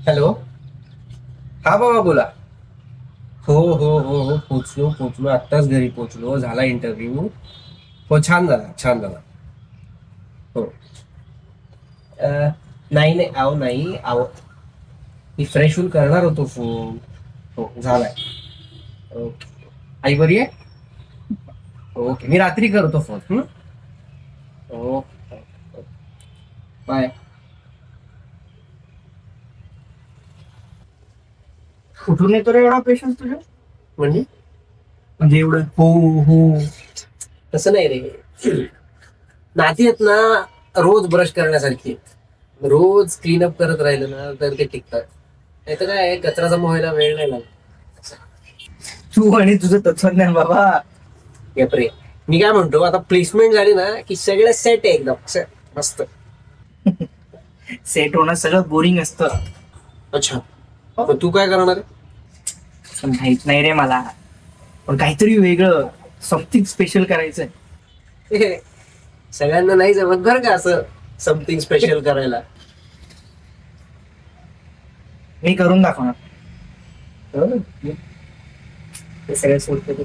Hello. हा बाबा बोला. हो हो हो हो, पोचलो पोचलो, आत्ताच घरी पोचलो, झाला इंटरव्ह्यू. हो, छान झाला, छान झाला. हो. नाही नाही, आहो नाही आहो. मी फ्रेश होऊन करणार होतो फोन. हो, झालाय. ओके. आई बरी आहे? ओके, मी रात्री करतो फोन. ओके. बाय. कुठून येतो रे एवढा पेशन्स तुझ्या? म्हणजे म्हणजे एवढं हो हो. तसं नाही रे. नाती आहेत ना, रोज ब्रश करण्यासारखी आहेत. रोज क्लीनअप करत राहिलं ना तर ते टिकतात. नाही तर काय, कचरा जमा व्हायला वेळ नाही लागत. तू आणि तुझं तत्वज्ञान बाबा. बापरे. मी काय म्हणतो, आता प्लेसमेंट झाली ना की सगळं सेट आहे एकदम मस्त. सेट होणं सगळं बोरिंग असतं. अच्छा. मग तू काय करणार आहे? पण माहित नाही रे मला. पण काहीतरी वेगळं, समथिंग स्पेशल करायचंय. सगळ्यांना नाही जमत बरं का असं समथिंग स्पेशल करायला. मी करून दाखवणार. हो. ते सगळं सोडतो.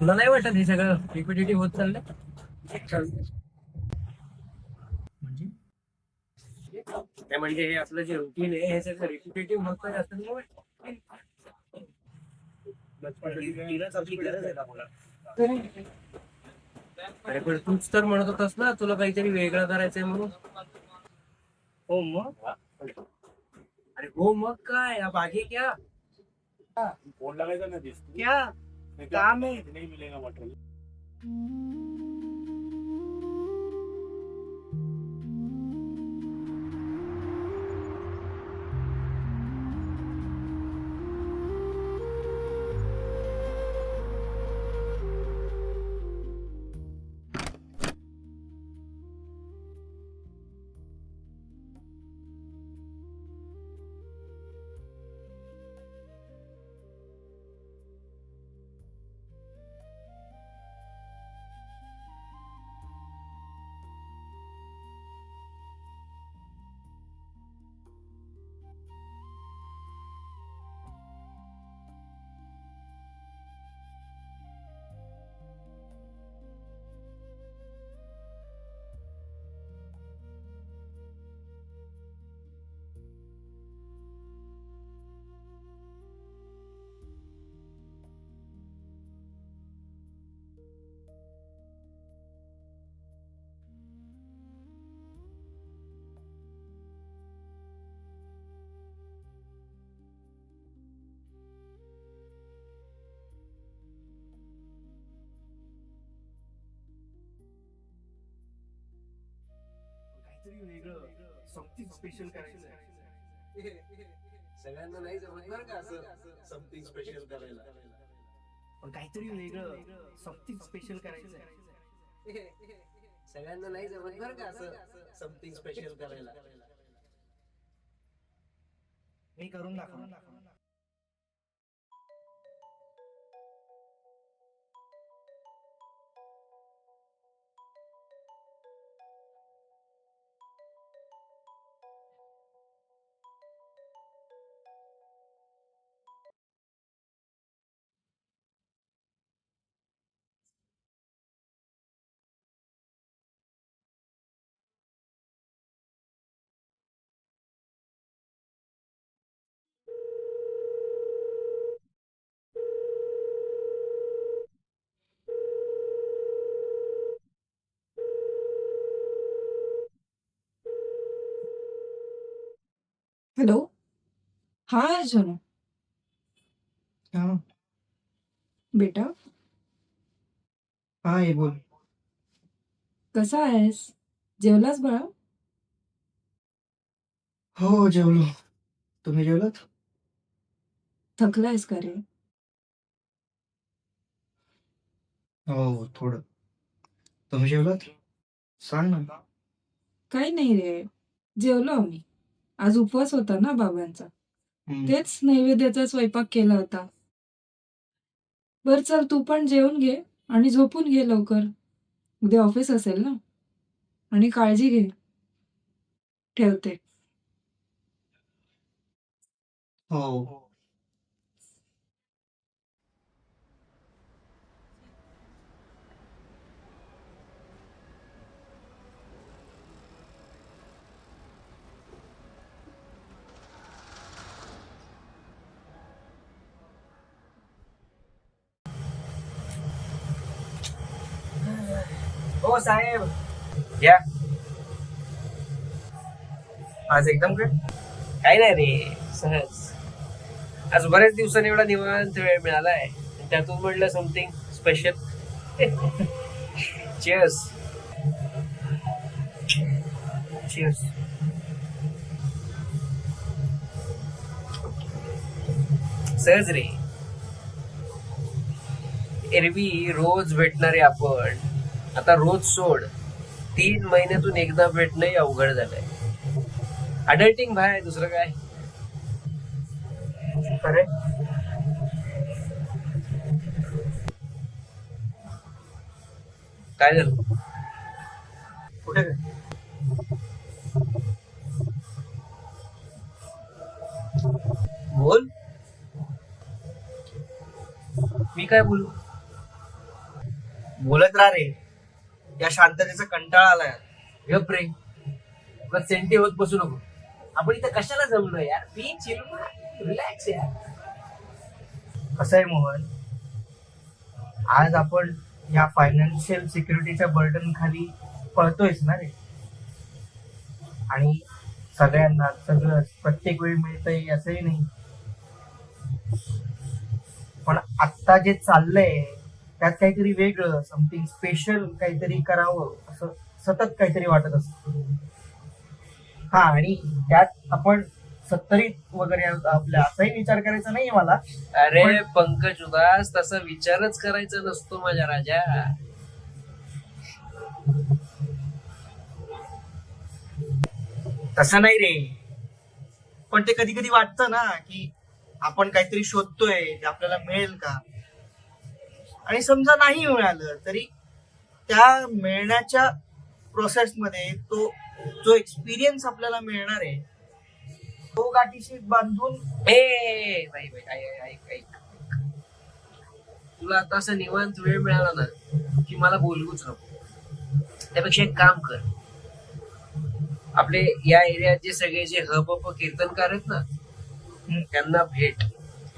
तुला नाही वाटत हे सगळं रिपिटेटिव्ह होत चाललंय? म्हणजे म्हणजे हे आपलं जे रुटीन आहे हे सगळं रिपिटेटिव्ह होत नाही असं नाही वाटत? तिलाच आपली गरज आहे दाखवला. अरे पण तूच तर म्हणत होतास ना तुला काहीतरी वेगळं करायचंय म्हणून. हो मग. अरे हो मग काय, अब आगे क्या? फोन लागायचा ना दिसतो क्या काम है नहीं मिलेगा मटेरियल. काहीतरी वेगळं, समथिंग स्पेशल करायचंय. सगळ्यांना नाही जमत बरं का असं समथिंग स्पेशल करायला. पण काहीतरी वेगळं, समथिंग स्पेशल करायचंय. सगळ्यांना नाही जमत बरं का असं समथिंग स्पेशल करायला. मी करून दाखवणार. हॅलो. हा अर्जुन. हा बेटा, हा ये बोल. कसा आहेस? जेवलास बाळा? हो जेवलो. तुम्ही जेवलात? थकलायस का रे? हो थोडं. तुम्ही जेवलात? सांग ना. काही नाही रे, जेवलो आम्ही. आज उपवास होता ना बाबांचा. तेच नैवेद्याचा स्वयंपाक केला होता. बर चल, तू पण जेवून घे आणि झोपून घे लवकर. उद्या ऑफिस असेल ना. आणि काळजी घे. ठेवते. हो. हो साहेब, या. आज एकदम काय? काही नाही रे, सहज. आज बऱ्याच दिवसांनी एवढा निवांत वेळ मिळालाय, त्यातून म्हटलं समथिंग स्पेशल. चिअर्स. चिअर्स. सहज रे. एरवी रोज भेटणारे आपण आता रोज सोड, 3 महिन्यातून एकदा भेटणंही अवघड झालंय. अडल्टिंग भाय, दुसरं काय. अरे काय झालं? कुठे काय? बोल. मी काय बोलू? बोलत राहा रे. या शांततेचा कंटाळा आलाय. गप रे, मग सेंटी होत बसू नको. आपण इथं कशाला जमलो यार? बी चिल, रिलॅक्स यार. कसं आहे मोहन, आज आपण या फायनान्शियल सिक्युरिटीच्या बर्डन खाली पळतोयच ना रे. आणि सगळ्यांना सगळं प्रत्येक वेळी मिळतंय असंही नाही. पण आत्ता जे चाललंय त्यात काहीतरी वेगळं, समथिंग स्पेशल काहीतरी करावं असं सतत काहीतरी वाटत असत. हा, आणि त्यात आपण सत्तरीत वगैरे आहोत आपल्या, असाही विचार करायचा नाहीये मला. अरे पंकज उदास, तसा विचारच करायचा नसतो माझ्या राजा. तसं नाही रे, पण ते कधी कधी वाटतं ना की आपण काहीतरी शोधतोय, ते आपल्याला मिळेल का. आणि समजा नाही मिळालं तरी त्या मिळण्याच्या प्रोसेसमध्ये तो जो एक्सपिरियन्स आपल्याला मिळणार आहे तो गाठीशी बांधून. ए बाई बाई, ऐक ऐक. तुला आता असं निवांत वेळ मिळाला ना की मला बोलवूच नको. त्यापेक्षा एक काम कर, आपले या एरियात जे सगळे जे हप कीर्तनकार आहेत ना, त्यांना भेट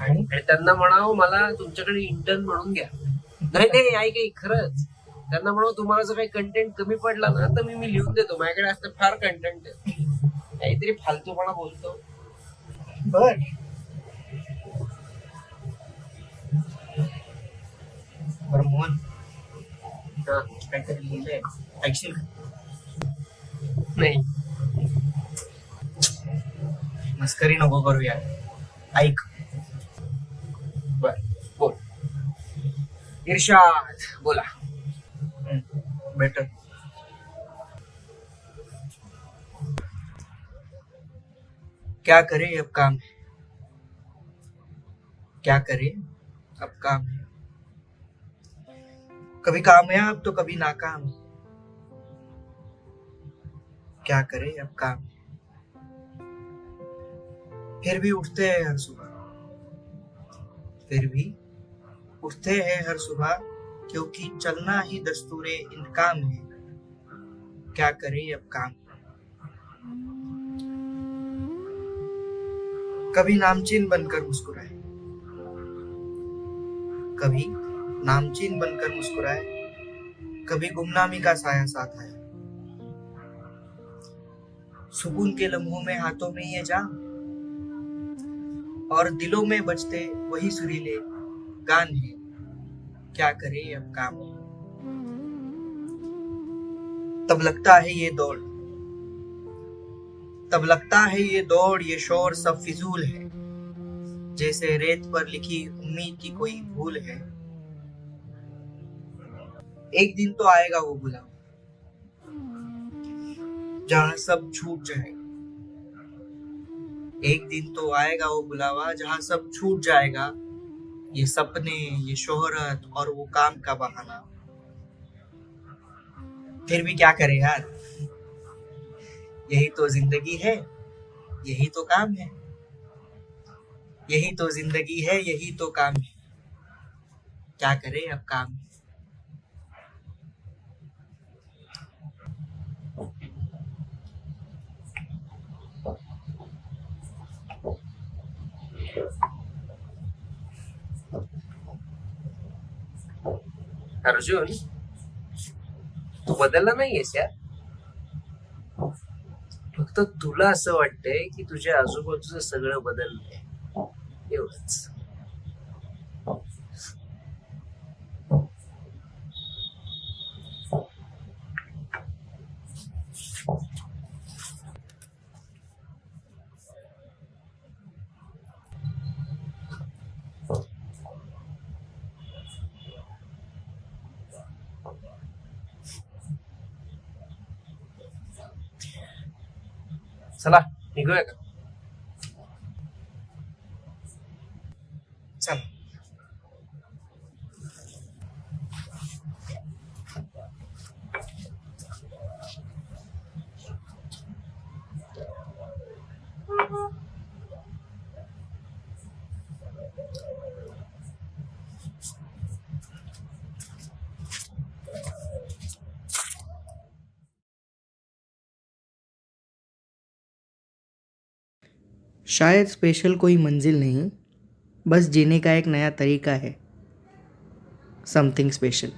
आणि आणि त्यांना म्हणावं मला तुमच्याकडे इंटर्न म्हणून घ्या. नाही नाही, ऐक ऐक, खरंच त्यांना म्हणावं तुम्हाला जर काही कंटेंट कमी पडला ना तर मी लिहून देतो, माझ्याकडे असं फार कंटेंट आहे. काहीतरी फालतूपणा बोलतो. बर, बर मोहन, हा, काहीतरी लिहिलंय, ऐकशील का? नाही. मस्करी नको करूया, ऐक. बर, बोल. इर्षाद, बोला. बेटर. क्या करे अब काम है, क्या करे अब काम है. कभी कामयाब तो कभी नाकाम. क्या करे अब काम. फिर भी उठते हैं हर सुबह, फिर भी उठते हैं हर सुबह, क्योंकि चलना ही दस्तूरे इंतकाम है. क्या करे अब काम. कभी नामचीन बनकर मुस्कुराए, कभी नामचीन बनकर मुस्कुराए, कभी गुमनामी का साया साथ आया. सुकून के लम्हों में हाथों में ये जाम, और दिलों में बजते वही सुरीले गान है, क्या करे अब काम। तब लगता है ये दौड़, तब लगता है ये दौड़, ये शोर सब फिजूल है, जैसे रेत पर लिखी उम्मीद की कोई भूल है। एक दिन तो आएगा वो बुलावा, जहां सब छूट जाएगा। एक दिन तो आएगा वो बुलावा, जहां सब छूट जाएगा, ये सपने, ये शोहरत और वो काम का बहाना। फिर भी क्या करे यार, यही तो जिंदगी है, यही तो काम है। यही तो जिंदगी है, यही तो काम है, क्या करे अब काम। अर्जुन, तू बदलला नाहीयेस यार. फक्त तुला असं वाटतंय की तुझ्या आजूबाजूचं सगळं बदललंय, एवढंच. चला निघूया का? चल. शायद स्पेशल कोई मंजिल नहीं, बस जीने का एक नया तरीका है, समथिंग स्पेशल.